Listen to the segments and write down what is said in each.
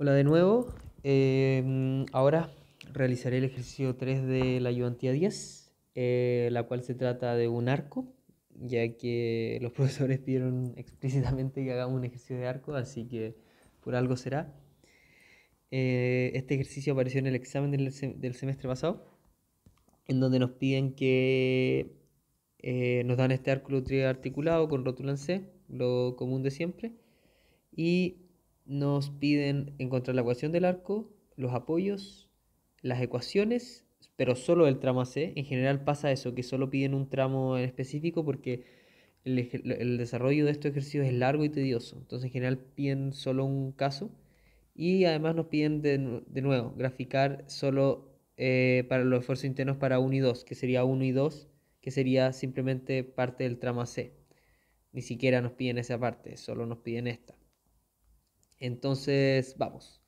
Hola de nuevo. Ahora realizaré el ejercicio 3 de la ayudantía 10, la cual se trata de un arco, ya que los profesores pidieron explícitamente que hagamos un ejercicio de arco, así que por algo será. Este ejercicio apareció en el examen del semestre pasado, en donde nos piden que nos dan este arco triarticulado con rótulo en C, lo común de siempre, y nos piden encontrar la ecuación del arco, los apoyos, las ecuaciones, pero solo del tramo AC. En general pasa eso, que solo piden un tramo en específico porque el desarrollo de estos ejercicios es largo y tedioso. Entonces en general piden solo un caso y además nos piden de nuevo graficar solo para los esfuerzos internos para 1 y 2, que sería 1 y 2, que sería simplemente parte del tramo AC. Ni siquiera nos piden esa parte, solo nos piden esta. Entonces, vamos.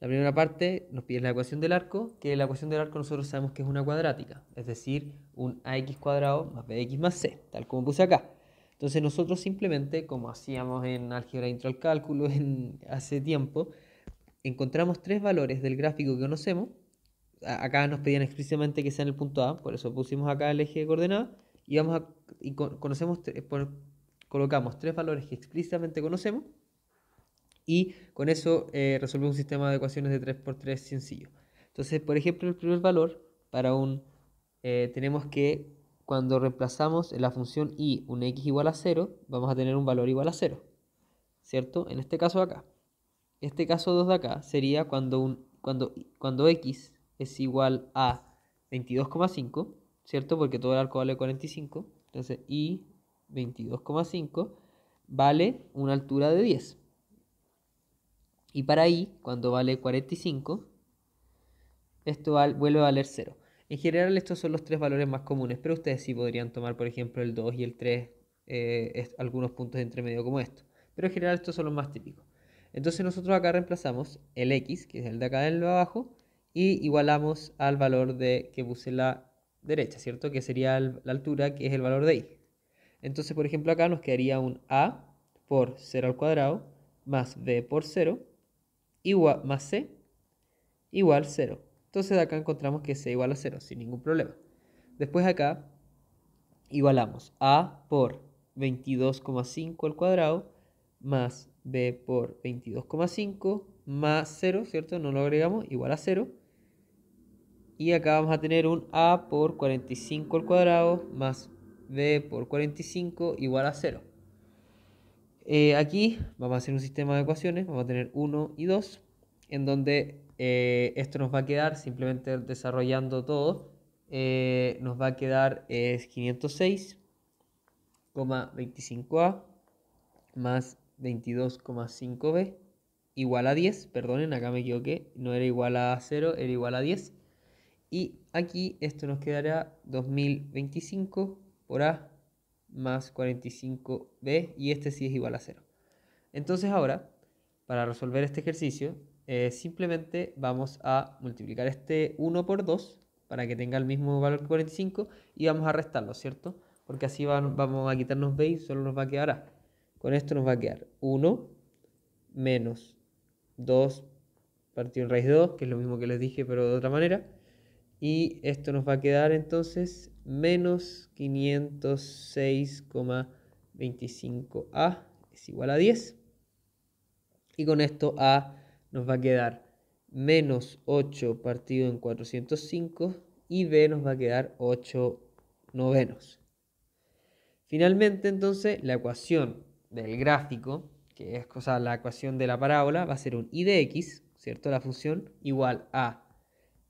La primera parte nos pide la ecuación del arco, que la ecuación del arco nosotros sabemos que es una cuadrática, es decir, un ax cuadrado más bx más c, tal como puse acá. Entonces nosotros simplemente, como hacíamos en álgebra intro al cálculo hace tiempo, encontramos tres valores del gráfico que conocemos. Acá nos pedían explícitamente que sea en el punto A, por eso pusimos acá el eje de coordenadas y conocemos, colocamos tres valores que explícitamente conocemos y con eso resolvemos un sistema de ecuaciones de 3 por 3 sencillo. Entonces, por ejemplo, el primer valor para tenemos que cuando reemplazamos en la función y un x igual a 0, vamos a tener un valor igual a 0, ¿cierto? En este caso de acá. Este caso 2 de acá sería cuando x es igual a 22,5, ¿cierto? Porque todo el arco vale 45. Entonces, y 22,5 vale una altura de 10. Y para i, cuando vale 45, esto vuelve a valer 0. En general estos son los tres valores más comunes, pero ustedes sí podrían tomar, por ejemplo, el 2 y el 3, algunos puntos de entre medio como esto. Pero en general estos son los más típicos. Entonces nosotros acá reemplazamos el x, que es el de acá en lo abajo, y igualamos al valor que puse en la derecha, ¿cierto? Que sería la altura, que es el valor de i. Entonces, por ejemplo, acá nos quedaría un a por 0 al cuadrado más b por 0 igual, más c igual 0. Entonces de acá encontramos que c igual a 0 sin ningún problema. Después acá igualamos a por 22,5 al cuadrado más b por 22,5 más 0, ¿cierto? No lo agregamos, igual a 0. Y acá vamos a tener un a por 45 al cuadrado más b por 45 igual a 0. Aquí vamos a hacer un sistema de ecuaciones, vamos a tener 1 y 2, en donde esto nos va a quedar, simplemente desarrollando todo, nos va a quedar 506,25a más 22,5b igual a 10, perdonen, acá me equivoqué, no era igual a 0, era igual a 10. Y aquí esto nos quedará 2025 por a más 45b y este sí es igual a 0. Entonces ahora, para resolver este ejercicio, simplemente vamos a multiplicar este 1 por 2 para que tenga el mismo valor que 45 y vamos a restarlo, ¿cierto? Porque así vamos a quitarnos b y solo nos va a quedar a. Con esto nos va a quedar 1 menos 2 partido en raíz de 2, que es lo mismo que les dije pero de otra manera. Y esto nos va a quedar entonces menos 506,25a es igual a 10. Y con esto a nos va a quedar menos 8 partido en 405 y b nos va a quedar 8 novenos. Finalmente entonces la ecuación del gráfico, que es la ecuación de la parábola, va a ser un y de x, ¿cierto? La función igual a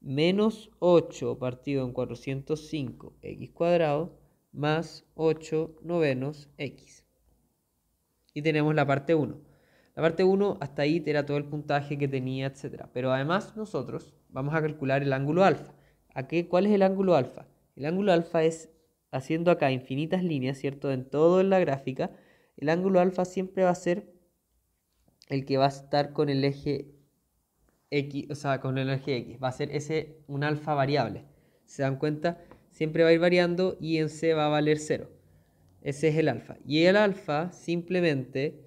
menos 8 partido en 405 x cuadrado más 8 novenos x. Y tenemos la parte 1. La parte 1 hasta ahí era todo el puntaje que tenía, etc. Pero además nosotros vamos a calcular el ángulo alfa. ¿Cuál es el ángulo alfa? El ángulo alfa es, haciendo acá infinitas líneas, ¿cierto? En todo en la gráfica, el ángulo alfa siempre va a ser el que va a estar con el eje X, o sea, con el eje X. Va a ser un alfa variable. ¿Se dan cuenta? Siempre va a ir variando y en C va a valer 0. Ese es el alfa. Y el alfa simplemente,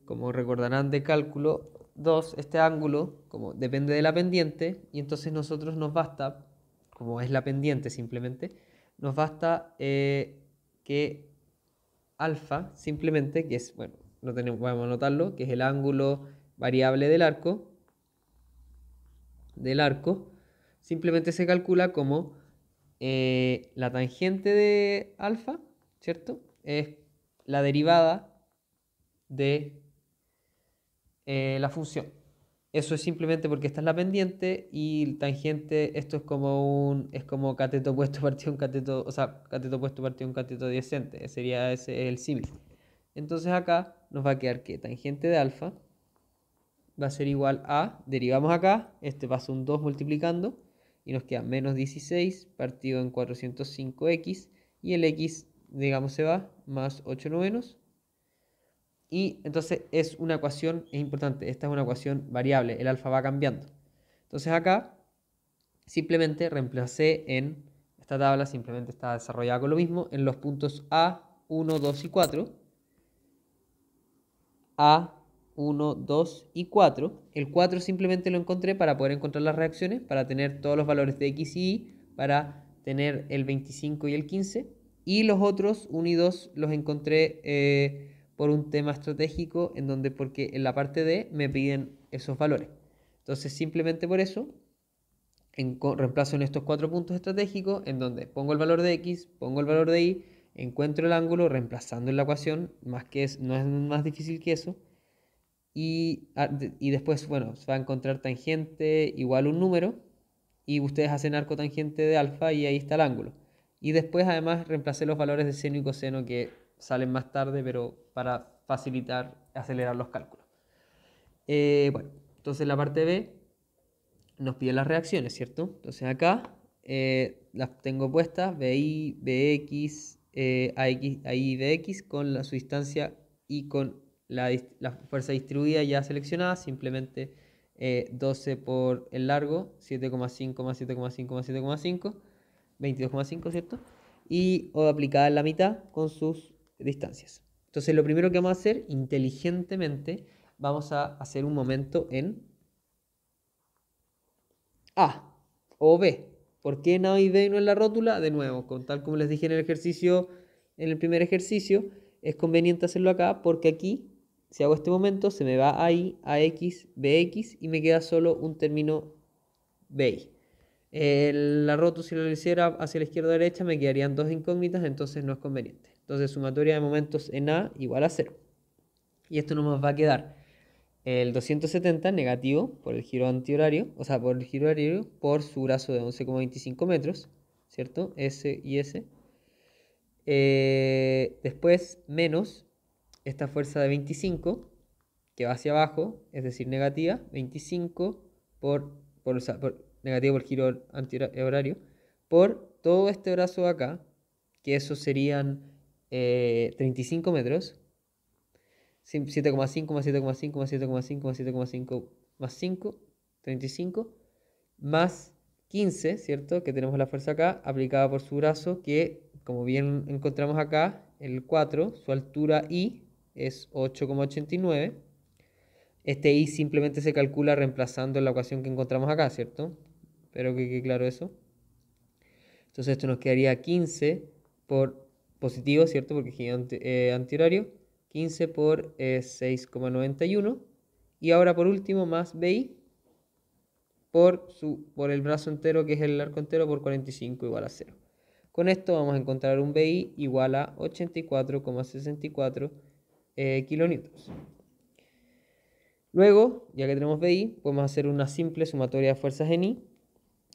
como recordarán de cálculo, 2, este ángulo, como depende de la pendiente, y entonces nosotros nos basta, como es la pendiente simplemente, nos basta que alfa simplemente, que es, bueno, no tenemos, vamos a anotarlo, que es el ángulo variable del arco, simplemente se calcula como la tangente de alfa, ¿cierto? Es la derivada de la función. Eso es simplemente porque esta es la pendiente y el tangente, esto es como cateto opuesto partido un cateto, o sea, cateto opuesto partido un cateto adyacente, sería ese el símil. Entonces acá nos va a quedar que tangente de alfa va a ser igual a, derivamos acá, este pasa un 2 multiplicando y nos queda menos 16 partido en 405x y el x, digamos, se va, más 8 novenos. Y entonces es una ecuación, es importante, esta es una ecuación variable, el alfa va cambiando. Entonces acá simplemente reemplacé en esta tabla, simplemente está desarrollada con lo mismo, en los puntos A, 1, 2 y 4. A, 1, 2 y 4. El 4 simplemente lo encontré para poder encontrar las reacciones, para tener todos los valores de X y Y, para tener el 25 y el 15. Y los otros, 1 y 2, los encontré por un tema estratégico, en donde, porque en la parte D me piden esos valores. Entonces, simplemente por eso, reemplazo en estos 4 puntos estratégicos, en donde pongo el valor de X, pongo el valor de Y, encuentro el ángulo reemplazando en la ecuación, no es más difícil que eso. Y después, bueno, se va a encontrar tangente igual un número y ustedes hacen arco tangente de alfa y ahí está el ángulo. Y después además reemplacé los valores de seno y coseno que salen más tarde, pero para facilitar, acelerar los cálculos. Bueno, entonces la parte B nos pide las reacciones, ¿cierto? Entonces acá las tengo puestas, BI, BX, AX, AI, BX con su instancia y con la fuerza distribuida ya seleccionada, simplemente 12 por el largo, 7,5 más 7,5 más 7,5, 22,5, ¿cierto? Y o aplicada en la mitad con sus distancias. Entonces lo primero que vamos a hacer, inteligentemente, vamos a hacer un momento en A o B. ¿Por qué en A y B no en la rótula? De nuevo, tal como les dije en el primer ejercicio, es conveniente hacerlo acá porque aquí, si hago este momento, se me va ahí AX, BX y me queda solo un término BI. La rótula, si lo hiciera hacia la izquierda o derecha, me quedarían dos incógnitas, entonces no es conveniente. Entonces, sumatoria de momentos en A igual a 0. Y esto nos va a quedar el 270 negativo por el giro antihorario, o sea, por el giro horario, por su brazo de 11,25 metros, ¿cierto? S y S. Después, menos esta fuerza de 25, que va hacia abajo, es decir, negativa, 25 o sea, negativo por el giro antihorario, por todo este brazo de acá, que eso serían 35 metros, 7,5 más 7,5 más 7,5 más 7,5 más 5, 35, más 15, ¿cierto? Que tenemos la fuerza acá, aplicada por su brazo, que como bien encontramos acá, el 4, su altura I es 8,89. Este I simplemente se calcula reemplazando la ecuación que encontramos acá, ¿cierto? Espero que quede claro eso. Entonces esto nos quedaría 15 por positivo, ¿cierto? Porque es antihorario. 15 por 6,91. Y ahora por último más BI por el brazo entero, que es el arco entero, por 45 igual a 0. Con esto vamos a encontrar un BI igual a 84,64 kilonewtons. Luego, ya que tenemos BI, podemos hacer una simple sumatoria de fuerzas en I,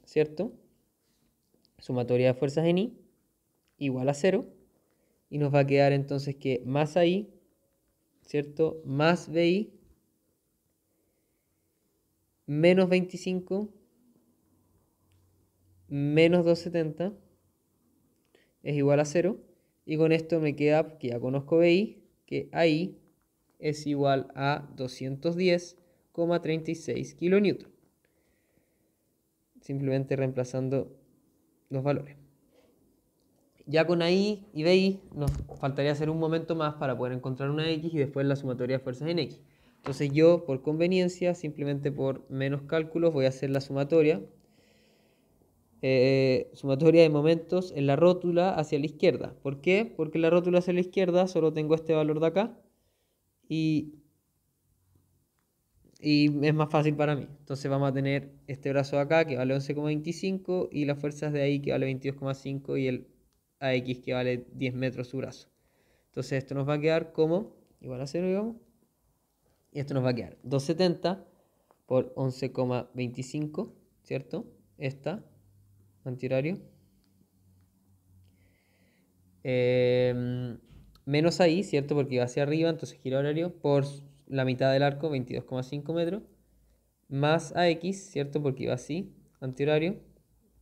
¿cierto? Sumatoria de fuerzas en I igual a 0. Y nos va a quedar entonces que más I, ¿cierto? Más BI menos 25 menos 270 es igual a 0. Y con esto me queda, que ya conozco BI, que AI es igual a 210,36 kilonewton. Simplemente reemplazando los valores. Ya con AI y BI nos faltaría hacer un momento más para poder encontrar una X y después la sumatoria de fuerzas en X. Entonces yo, por conveniencia, simplemente por menos cálculos, voy a hacer la sumatoria. Sumatoria de momentos en la rótula hacia la izquierda. ¿Por qué? Porque en la rótula hacia la izquierda solo tengo este valor de acá y es más fácil para mí. Entonces vamos a tener este brazo de acá que vale 11,25 y las fuerzas de ahí que vale 22,5 y el AX que vale 10 metros su brazo. Entonces esto nos va a quedar como igual a 0, digamos. Y esto nos va a quedar 270 por 11,25, ¿cierto? Esta, antihorario. Menos ahí, ¿cierto? Porque va hacia arriba, entonces gira horario por la mitad del arco, 22,5 metros. Más AX, ¿cierto? Porque iba así, antihorario.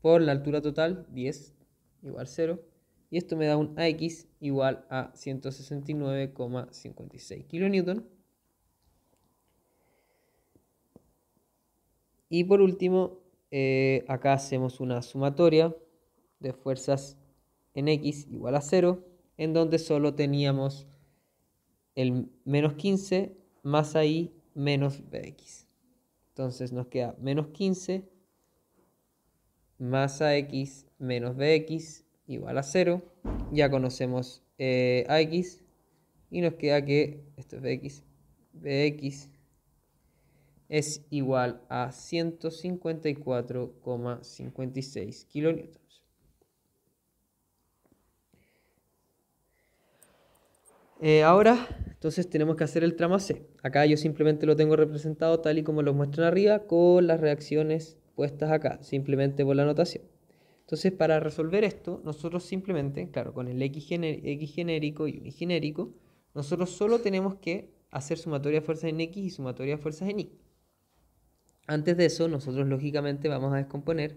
Por la altura total, 10 igual 0. Y esto me da un AX igual a 169,56 kN. Y por último, acá hacemos una sumatoria de fuerzas en X igual a 0, en donde solo teníamos el menos 15 más ahí menos Bx. Entonces nos queda menos 15 más AX menos Bx igual a 0. Ya conocemos AX y nos queda que esto es Bx es igual a 154,56 kilonewtons. Ahora, entonces tenemos que hacer el tramo C. Acá yo simplemente lo tengo representado tal y como lo muestran arriba, con las reacciones puestas acá, simplemente por la notación. Entonces, para resolver esto, nosotros simplemente, claro, con el X genérico y Y genérico, nosotros solo tenemos que hacer sumatoria de fuerzas en X y sumatoria de fuerzas en Y. Antes de eso, nosotros lógicamente vamos a descomponer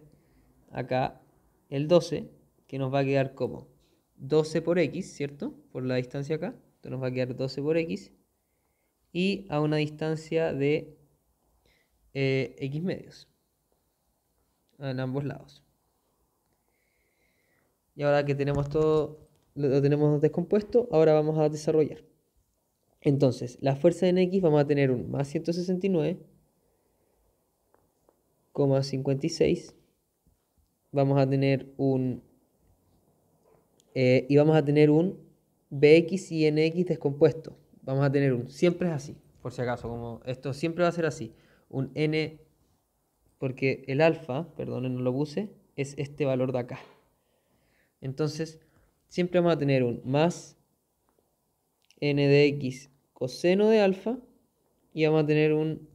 acá el 12, que nos va a quedar como 12 por X, ¿cierto? Por la distancia acá. Entonces nos va a quedar 12 por X. Y a una distancia de X medios. En ambos lados. Y ahora que tenemos todo, lo tenemos descompuesto, ahora vamos a desarrollar. Entonces, la fuerza en X vamos a tener un más 169,56. Vamos a tener un y vamos a tener un Bx y Nx descompuesto. Vamos a tener un, siempre es así, por si acaso, como esto siempre va a ser así. Un N, porque el alfa, perdón, no lo puse, es este valor de acá. Entonces, siempre vamos a tener un más N de X coseno de alfa y vamos a tener un,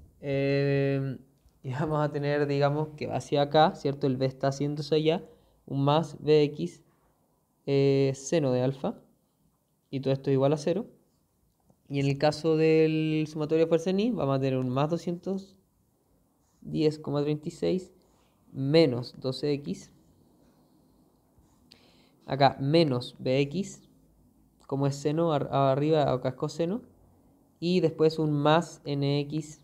digamos, que va hacia acá, ¿cierto? El B está haciéndose allá, un más Bx seno de alfa, y todo esto es igual a 0. Y en el caso del sumatorio de fuerza en I, vamos a tener un más 210,36 menos 12x. Acá menos bx, como es seno, arriba acá es coseno. Y después un más nx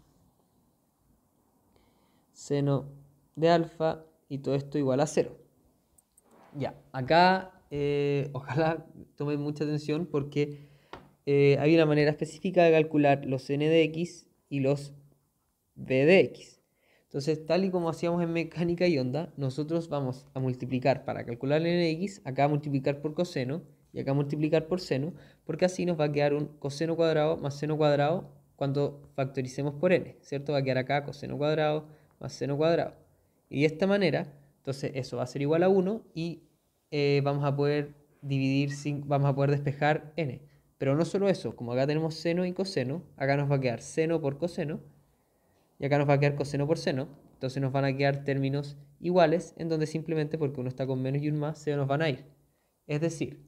seno de alfa, y todo esto igual a 0. Ya, acá ojalá tomen mucha atención porque hay una manera específica de calcular los n de x y los b de x. Entonces, tal y como hacíamos en mecánica y onda, nosotros vamos a multiplicar para calcular el n de x, acá multiplicar por coseno y acá multiplicar por seno, porque así nos va a quedar un coseno cuadrado más seno cuadrado cuando factoricemos por n, ¿cierto? Va a quedar acá coseno cuadrado más seno cuadrado. Y de esta manera, entonces eso va a ser igual a 1 y vamos a poder vamos a poder despejar n. Pero no solo eso, como acá tenemos seno y coseno, acá nos va a quedar seno por coseno y acá nos va a quedar coseno por seno. Entonces nos van a quedar términos iguales, en donde simplemente porque uno está con menos y un más, se nos van a ir. Es decir,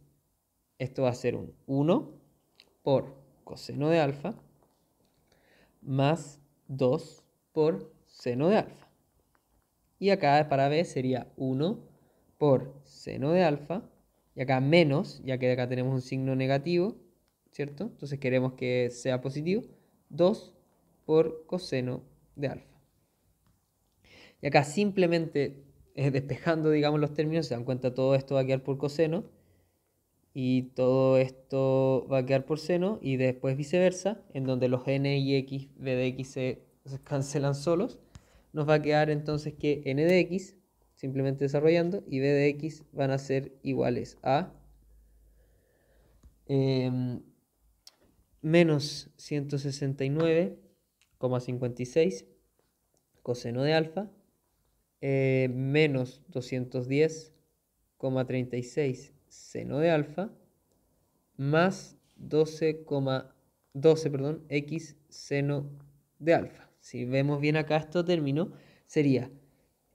esto va a ser un 1 por coseno de alfa más 2 por seno de alfa. Y acá para B sería 1 por seno de alfa. Y acá menos, ya que acá tenemos un signo negativo, ¿cierto? Entonces queremos que sea positivo. 2 por coseno de alfa. Y acá simplemente despejando, digamos, los términos, se dan cuenta todo esto va a quedar por coseno. y todo esto va a quedar por seno y después viceversa, en donde los n y x, b de x se cancelan solos, nos va a quedar entonces que n de x, simplemente desarrollando, y b de x van a ser iguales a menos 169,56 coseno de alfa, menos 210,36 seno de alfa, más 12,12, perdón, x seno de alfa. Si vemos bien acá estos términos, sería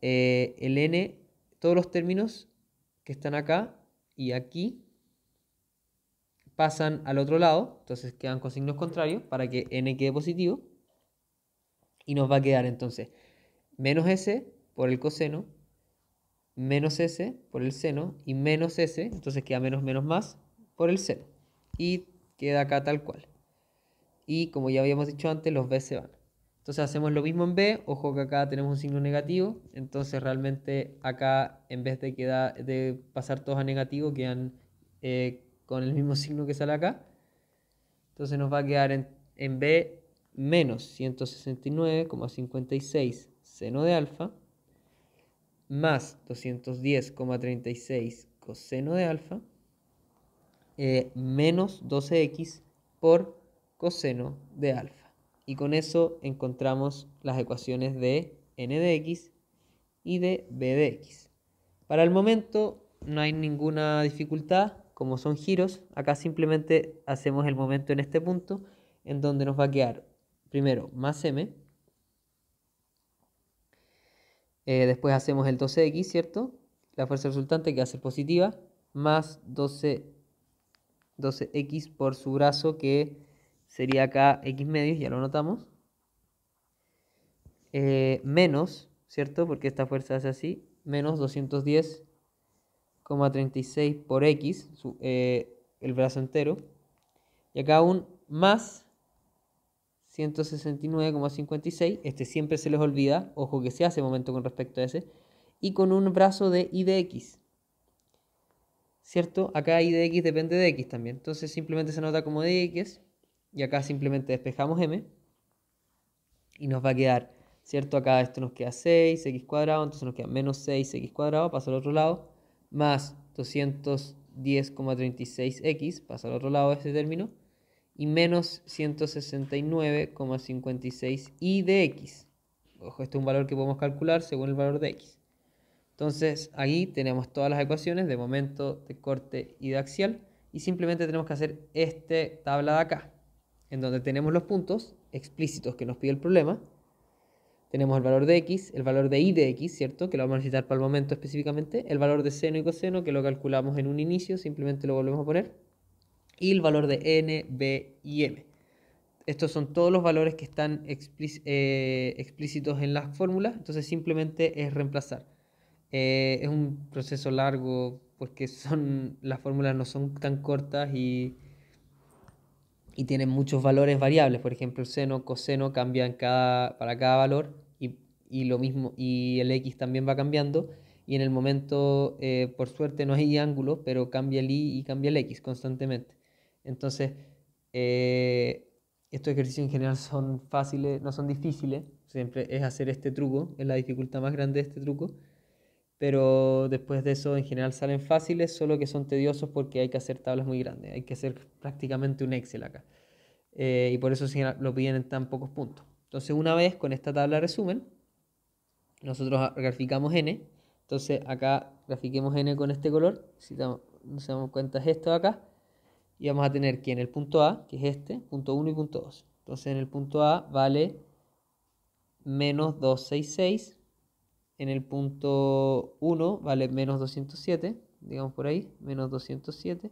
el n, todos los términos que están acá y aquí pasan al otro lado, entonces quedan con signos contrarios para que n quede positivo. Y nos va a quedar entonces menos s por el coseno, menos s por el seno y menos s, entonces queda menos menos más por el seno. Y queda acá tal cual. Y como ya habíamos dicho antes, los b se van. Entonces hacemos lo mismo en b, ojo que acá tenemos un signo negativo, entonces realmente acá en vez de pasar todos a negativo, quedan con el mismo signo que sale acá. Entonces nos va a quedar en b menos 169,56 seno de alfa más 210,36 coseno de alfa menos 12x por coseno de alfa. Y con eso encontramos las ecuaciones de n de x y de b de x. Para el momento no hay ninguna dificultad, como son giros, acá simplemente hacemos el momento en este punto, en donde nos va a quedar primero más m, después hacemos el 12x, ¿cierto? La fuerza resultante que va a ser positiva, más 12x por su brazo, que sería acá x medios, ya lo notamos, menos, ¿cierto? Porque esta fuerza hace así, menos 210,36 por x, el brazo entero, y acá un más 169,56, este siempre se les olvida, ojo que se hace momento con respecto a ese, y con un brazo de y de x, ¿cierto? Acá y de x depende de x también, entonces simplemente se nota como de x, y acá simplemente despejamos m, y nos va a quedar, ¿cierto? Acá esto nos queda 6x cuadrado, entonces nos queda menos 6x cuadrado, pasa al otro lado, más 210,36x, pasa al otro lado este término, y menos 169,56 y de x. Ojo, este es un valor que podemos calcular según el valor de x. Entonces, ahí tenemos todas las ecuaciones de momento, de corte y de axial. Y simplemente tenemos que hacer esta tabla de acá, en donde tenemos los puntos explícitos que nos pide el problema. Tenemos el valor de x, el valor de y de x, ¿cierto? Que lo vamos a necesitar para el momento específicamente. El valor de seno y coseno, que lo calculamos en un inicio, simplemente lo volvemos a poner. Y el valor de n, b y m. Estos son todos los valores que están explícitos en las fórmulas, entonces simplemente es reemplazar. Es un proceso largo porque las fórmulas no son tan cortas y tienen muchos valores variables. Por ejemplo, el seno, coseno cambian para cada valor y lo mismo, y el x también va cambiando. Y en el momento, por suerte, no hay ángulo, pero cambia el y cambia el x constantemente. Entonces, estos ejercicios en general son fáciles, no son difíciles. Siempre es hacer este truco, es la dificultad más grande de este truco. Pero después de eso, en general salen fáciles, solo que son tediosos porque hay que hacer tablas muy grandes. Hay que hacer prácticamente un Excel acá. Y por eso lo piden en tan pocos puntos. Entonces, una vez con esta tabla de resumen, nosotros graficamos n. Entonces, acá grafiquemos n con este color. Si nos damos cuenta, es esto de acá. Y vamos a tener que en el punto A, que es este, punto 1 y punto 2. Entonces, en el punto A vale menos 266. En el punto 1 vale menos 207, digamos por ahí, menos 207.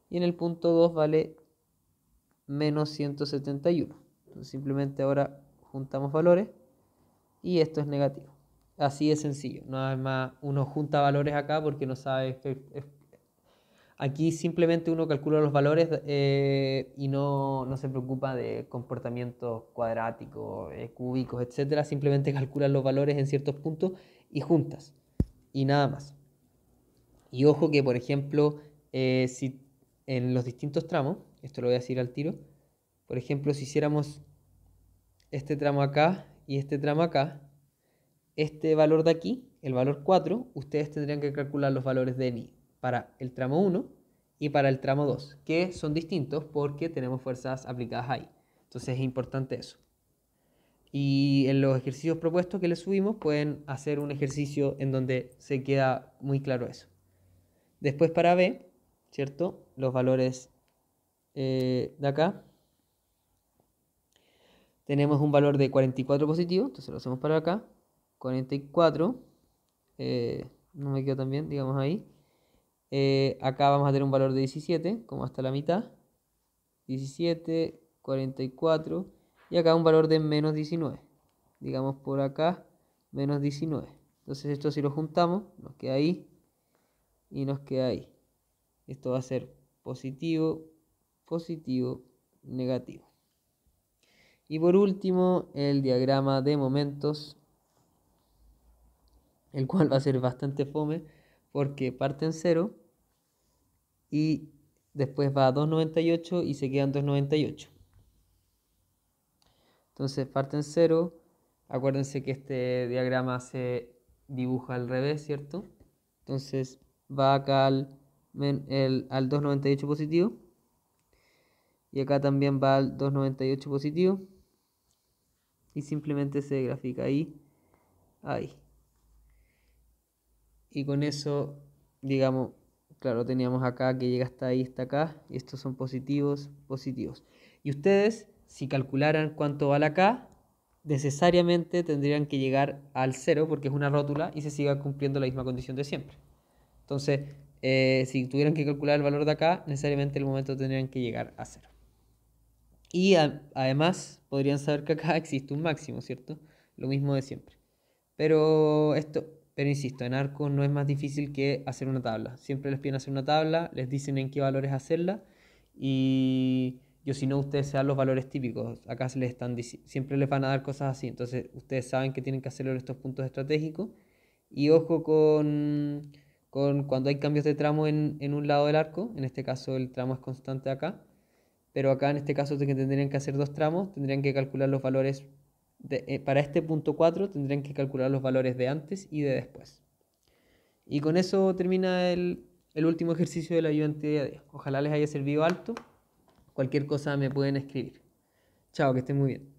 Y en el punto 2 vale menos 171. Entonces simplemente ahora juntamos valores y esto es negativo. Así de sencillo. No hay más, uno junta valores acá porque no sabe. Aquí simplemente uno calcula los valores y no se preocupa de comportamientos cuadráticos, cúbicos, etcétera. Simplemente calcula los valores en ciertos puntos y juntas. Y nada más. Y ojo que, por ejemplo, si en los distintos tramos, esto lo voy a decir al tiro, por ejemplo, si hiciéramos este tramo acá y este tramo acá, este valor de aquí, el valor 4, ustedes tendrían que calcular los valores de ni para el tramo 1 y para el tramo 2, que son distintos porque tenemos fuerzas aplicadas ahí. Entonces es importante eso. Y en los ejercicios propuestos que les subimos pueden hacer un ejercicio en donde se queda muy claro eso. Después para B, ¿cierto? Los valores de acá. Tenemos un valor de 44 positivo, entonces lo hacemos para acá. 44, no me quedo tan bien, digamos ahí. Acá vamos a tener un valor de 17, como hasta la mitad. 17, 44. Y acá un valor de menos 19. Digamos por acá, menos 19. Entonces esto si lo juntamos, nos queda ahí. Y nos queda ahí. Esto va a ser positivo, positivo, negativo. Y por último, el diagrama de momentos, el cual va a ser bastante fome, porque parte en 0 y después va a 2,98 y se quedan 2,98. Entonces parte en 0, acuérdense que este diagrama se dibuja al revés, ¿cierto? Entonces va acá al 2,98 positivo. Y acá también va al 2,98 positivo. Y simplemente se grafica ahí, ahí. Y con eso, digamos, claro, teníamos acá que llega hasta ahí, hasta acá. Y estos son positivos, positivos. Y ustedes, si calcularan cuánto vale acá, necesariamente tendrían que llegar al 0 porque es una rótula y se siga cumpliendo la misma condición de siempre. Entonces, si tuvieran que calcular el valor de acá, necesariamente el momento tendrían que llegar a 0. Y además podrían saber que acá existe un máximo, ¿cierto? Lo mismo de siempre. Pero insisto, en arco no es más difícil que hacer una tabla. Siempre les piden hacer una tabla, les dicen en qué valores hacerla y yo si no ustedes se dan los valores típicos. Acá se les están siempre les van a dar cosas así. Entonces ustedes saben que tienen que hacerlo en estos puntos estratégicos. Y ojo con cuando hay cambios de tramo en un lado del arco. En este caso el tramo es constante acá. Pero acá en este caso de que tendrían que hacer dos tramos, tendrían que calcular los valores, para este punto 4 tendrían que calcular los valores de antes y de después. Y con eso termina el último ejercicio de la ayudante día a día. Ojalá les haya servido alto. Cualquier cosa me pueden escribir. Chao, que estén muy bien.